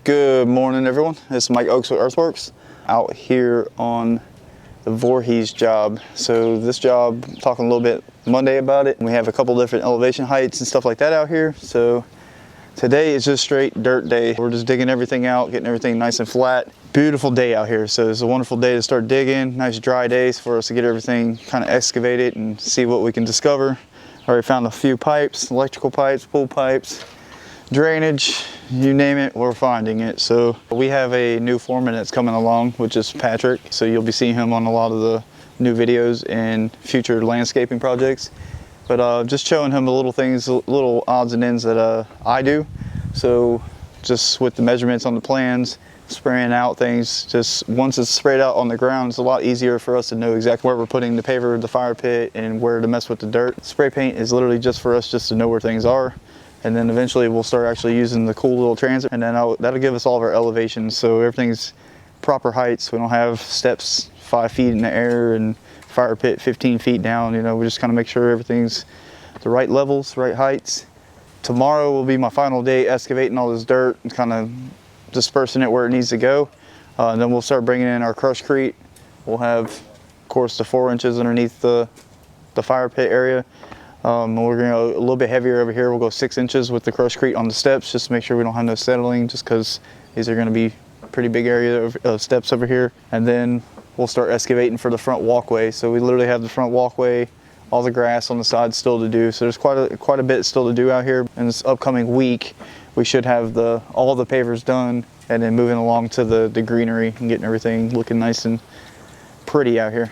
Good morning, everyone. This is Mike Oaks with Earthworks out here on the Vorhies job. So this job, I'm talking a little bit Monday about it. We have a couple different elevation heights and stuff like that out here. So today is just straight dirt day. We're just digging everything out, getting everything nice and flat. Beautiful day out here. So it's a wonderful day to start digging. Nice dry days for us to get everything kind of excavated and see what we can discover. Already found a few pipes, electrical pipes, pool pipes, drainage, you name it, we're finding it. So we have a new foreman that's coming along, which is Patrick. So you'll be seeing him on a lot of the new videos and future landscaping projects. But just showing him the little things, little odds and ends that I do. So just with the measurements on the plans, spraying out things, just once it's sprayed out on the ground, it's a lot easier for us to know exactly where we're putting the paver, the fire pit, and where to mess with the dirt. Spray paint is literally just for us just to know where things are. And then eventually we'll start actually using the cool little transit, and then that'll give us all of our elevations, so everything's proper heights. We don't have steps 5 feet in the air and fire pit 15 feet down. You know, we just kind of make sure everything's the right levels, right heights. Tomorrow will be my final day excavating all this dirt and kind of dispersing it where it needs to go. And then we'll start bringing in our crushed We'll have, of course, the 4 inches underneath the fire pit area. We're going to go a little bit heavier over here. We'll go 6 inches with the crushed on the steps, just to make sure we don't have no settling, just because these are going to be a pretty big area of steps over here. And then we'll start excavating for the front walkway. So we literally have the front walkway, all the grass on the side still to do. So there's quite a bit still to do out here. In this upcoming week, we should have all the pavers done, and then moving along to the greenery and getting everything looking nice and pretty out here.